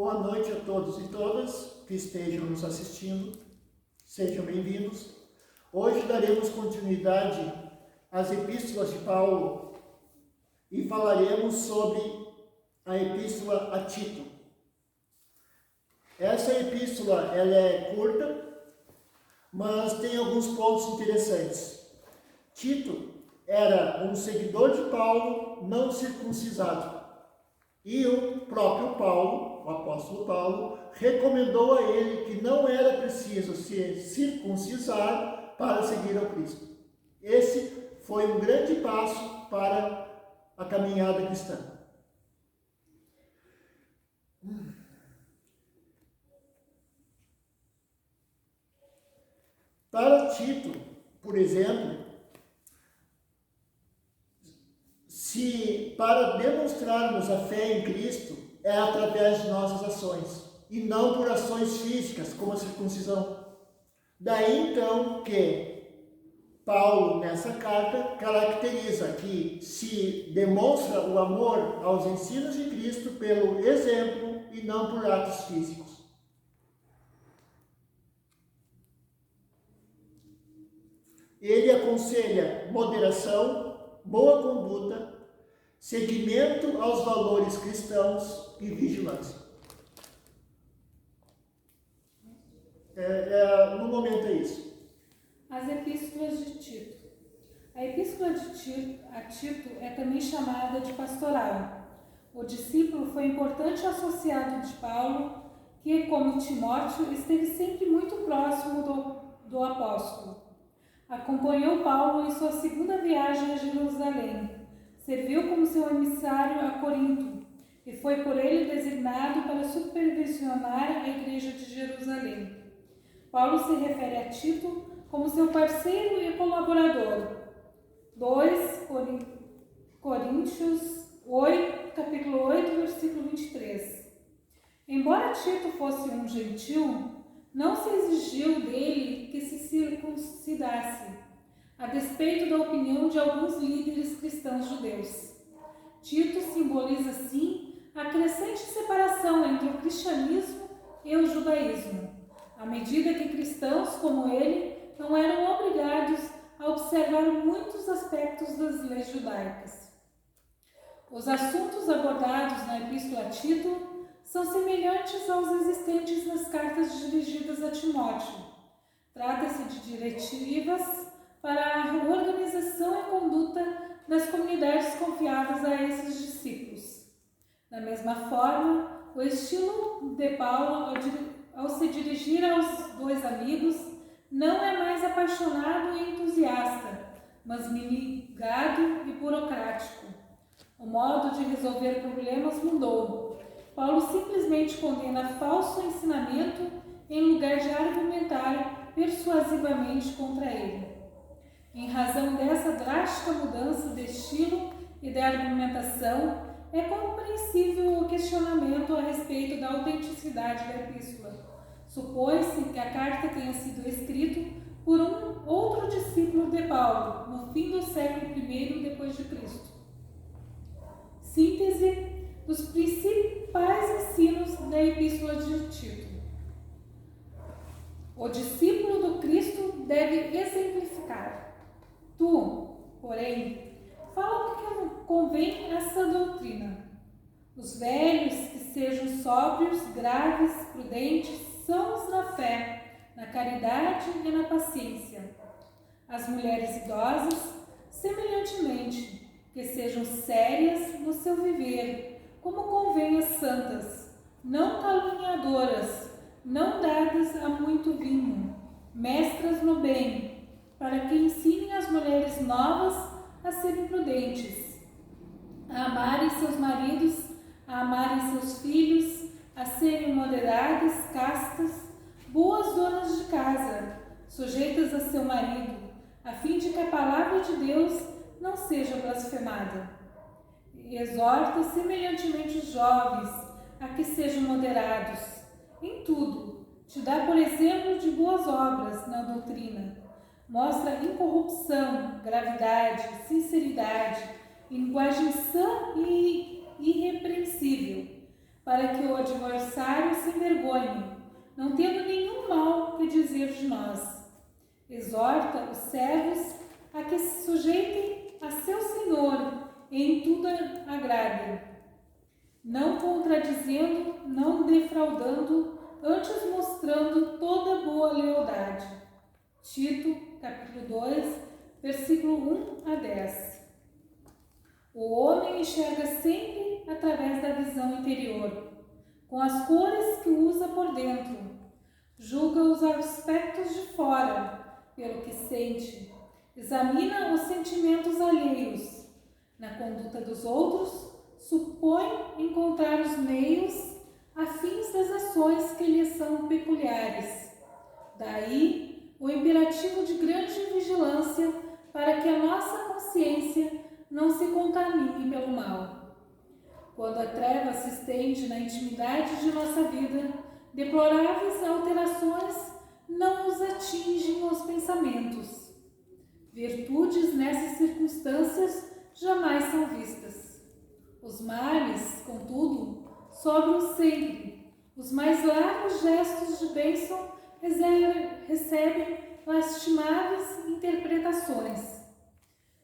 Boa noite a todos e todas que estejam nos assistindo. Sejam bem-vindos. Hoje daremos continuidade às epístolas de Paulo e falaremos sobre a epístola a Tito. Essa epístola ela é curta, mas tem alguns pontos interessantes. Tito era um seguidor de Paulo não circuncisado. E o próprio Paulo, o apóstolo Paulo, recomendou a ele que não era preciso se circuncisar para seguir ao Cristo. Esse foi um grande passo para a caminhada cristã. Para Tito, por exemplo, se para demonstrarmos a fé em Cristo é através de nossas ações e não por ações físicas como a circuncisão. Daí então que Paulo nessa carta caracteriza que se demonstra o amor aos ensinos de Cristo pelo exemplo e não por atos físicos. Ele aconselha moderação, boa conduta, seguimento aos valores cristãos e vigilância. No momento é isso. As epístolas de Tito. A epístola de Tito, a Tito é também chamada de pastoral. O discípulo foi importante associado de Paulo, que, como Timóteo, esteve sempre muito próximo do apóstolo. Acompanhou Paulo em sua segunda viagem a Jerusalém. Serviu como seu emissário a Corinto e foi por ele designado para supervisionar a igreja de Jerusalém. Paulo se refere a Tito como seu parceiro e colaborador. 2 Coríntios 8, capítulo 8, versículo 23. Embora Tito fosse um gentil, não se exigiu dele que se circuncidasse, a despeito da opinião de alguns líderes cristãos judeus. Tito simboliza, assim, a crescente separação entre o cristianismo e o judaísmo, à medida que cristãos como ele não eram obrigados a observar muitos aspectos das leis judaicas. Os assuntos abordados na Epístola a Tito são semelhantes aos existentes nas cartas dirigidas a Timóteo. Trata-se de diretivas para a organização e conduta das comunidades confiadas a esses discípulos. Da mesma forma, o estilo de Paulo ao se dirigir aos dois amigos não é mais apaixonado e entusiasta, mas ligado e burocrático. O modo de resolver problemas mudou. Paulo simplesmente condena falso ensinamento em lugar de argumentar persuasivamente contra ele. Em razão dessa drástica mudança de estilo e de argumentação, é compreensível o questionamento a respeito da autenticidade da epístola. Supõe-se que a carta tenha sido escrita por um outro discípulo de Paulo, no fim do século I depois de Cristo. Síntese dos principais ensinos da Epístola de Tito. O discípulo do Cristo deve exemplificar. Tu, porém, fala o que convém a essa doutrina. Os velhos que sejam sóbrios, graves, prudentes, sãos na fé, na caridade e na paciência. As mulheres idosas, semelhantemente, que sejam sérias no seu viver, como convém às santas, não caluniadoras, não dadas a muito vinho, mestras no bem, para que ensinem as mulheres novas a serem prudentes, a amarem seus maridos, a amarem seus filhos, a serem moderadas, castas, boas donas de casa, sujeitas a seu marido, a fim de que a palavra de Deus não seja blasfemada. Exorta semelhantemente os jovens a que sejam moderados em tudo, te dá por exemplo de boas obras na doutrina, mostra incorrupção, gravidade, sinceridade, linguagem sã e irrepreensível. para que o adversário se envergonhe, não tendo nenhum mal que dizer de nós. Exorta os servos a que se sujeitem a seu Senhor e em tudo agradem, não contradizendo, não defraudando, antes mostrando toda boa lealdade. Tito, capítulo 2, versículo 1 a 10. O homem enxerga sempre através da visão interior, com as cores que usa por dentro. Julga os aspectos de fora, pelo que sente. Examina os sentimentos alheios. Na conduta dos outros, supõe encontrar os meios afins das ações que lhes são peculiares. Daí, o imperativo de grande vigilância para que a nossa consciência não se contamine pelo mal. Quando a treva se estende na intimidade de nossa vida, deploráveis alterações não nos atingem os pensamentos. Virtudes nessas circunstâncias jamais são vistas. Os males, contudo, sobram sempre. Os mais largos gestos de bênção recebem lastimáveis interpretações.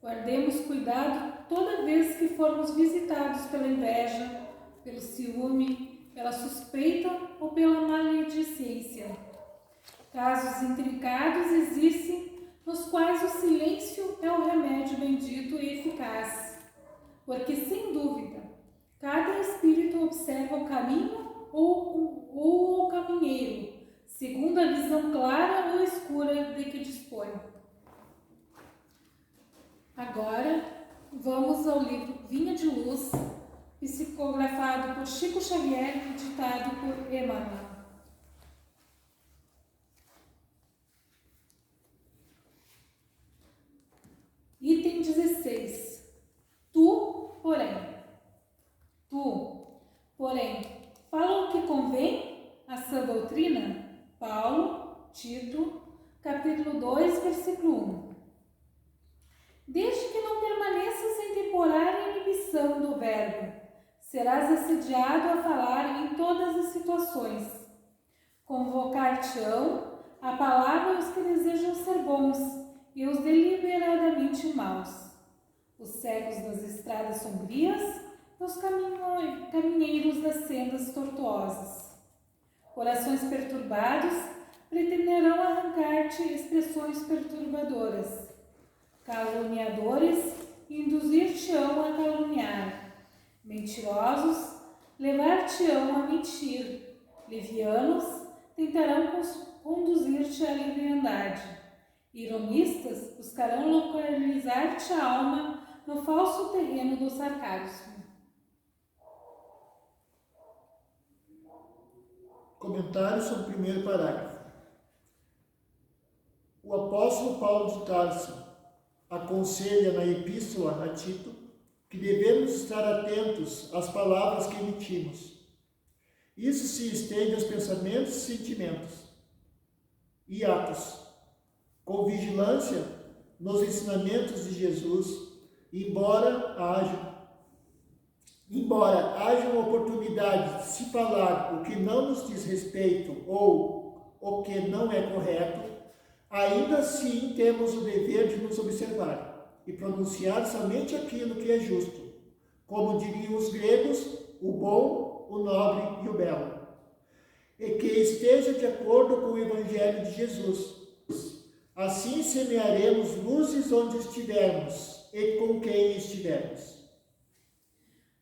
Guardemos cuidado toda vez que formos visitados pela inveja, pelo ciúme, pela suspeita ou pela maledicência. Casos intrincados existem, nos quais o silêncio é o remédio bendito e eficaz, porque, sem dúvida, cada espírito observa o caminho ou o caminheiro, segundo a visão clara ou escura de que dispõe. Agora, vamos ao livro Vinha de Luz, psicografado por Chico Xavier e ditado por Emmanuel. Item 16. Tu, porém, fala o que convém à sã doutrina? Paulo, Tito, capítulo 2, versículo 1. Desde que não permaneças em temporária inibição do verbo, serás assediado a falar em todas as situações. Convocar-te-ão a palavra os que desejam ser bons e os deliberadamente maus, os cegos das estradas sombrias e os caminheiros das sendas tortuosas. Corações perturbados pretenderão arrancar-te expressões perturbadoras. Caluniadores induzir-te-ão a caluniar. Mentirosos levar-te-ão a mentir. Levianos tentarão conduzir-te à leviandade. Ironistas buscarão localizar-te a alma no falso terreno do sarcasmo. Comentário sobre o primeiro parágrafo. O apóstolo Paulo de Tarso aconselha na epístola a Tito que devemos estar atentos às palavras que emitimos. Isso se estende aos pensamentos, sentimentos e atos, com vigilância nos ensinamentos de Jesus, embora haja uma oportunidade de se falar o que não nos diz respeito ou o que não é correto, ainda assim temos o dever de nos observar e pronunciar somente aquilo que é justo, como diriam os gregos, o bom, o nobre e o belo, e que esteja de acordo com o Evangelho de Jesus. Assim semearemos luzes onde estivermos e com quem estivermos.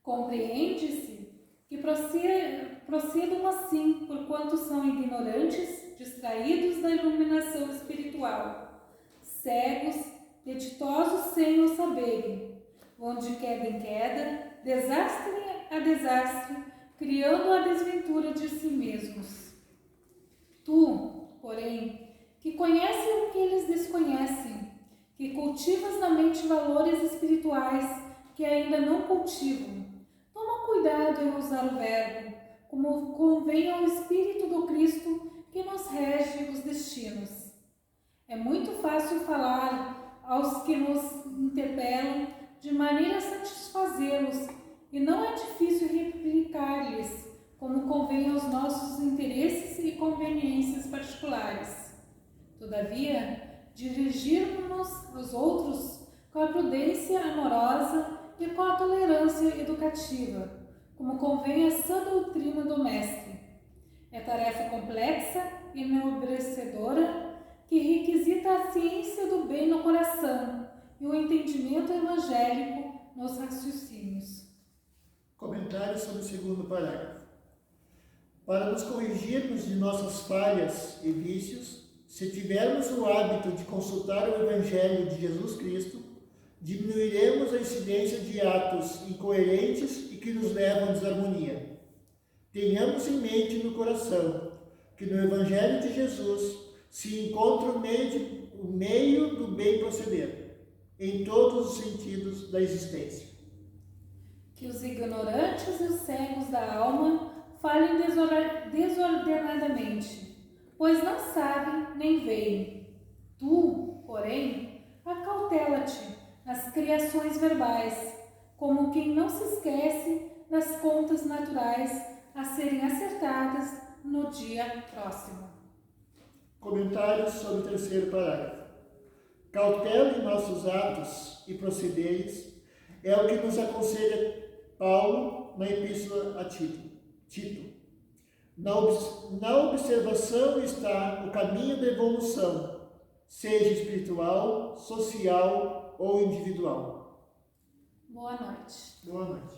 Compreende-se que procedam assim, porquanto são ignorantes, distraídos da iluminação espiritual, cegos, ditosos sem o saberem, vão de queda em queda, desastre a desastre, criando a desventura de si mesmos. Tu, porém, que conheces o que eles desconhecem, que cultivas na mente valores espirituais que ainda não cultivam, toma cuidado em usar o verbo, como convém ao Espírito do Cristo que nos rege os destinos. É muito fácil falar aos que nos interpelam de maneira a satisfazê-los, e não é difícil replicar-lhes como convém aos nossos interesses e conveniências particulares. Todavia, dirigirmos-nos aos outros com a prudência amorosa e com a tolerância educativa, como convém à sã doutrina do Mestre. É tarefa complexa e enobrecedora que requisita a ciência do bem no coração e o entendimento evangélico nos raciocínios. Comentário sobre o segundo parágrafo. Para nos corrigirmos de nossas falhas e vícios, se tivermos o hábito de consultar o Evangelho de Jesus Cristo, diminuiremos a incidência de atos incoerentes e que nos levam à desarmonia. Tenhamos em mente no coração que no Evangelho de Jesus se encontra o meio do bem proceder, em todos os sentidos da existência. Que os ignorantes e os cegos da alma falem desordenadamente, pois não sabem nem veem. Tu, porém, acautela-te nas criações verbais, como quem não se esquece das contas naturais a serem acertadas no dia próximo. Comentários sobre o terceiro parágrafo. Cautela em nossos atos e procederes é o que nos aconselha Paulo na Epístola a Tito. Na observação está o caminho da evolução, seja espiritual, social ou individual. Boa noite. Boa noite.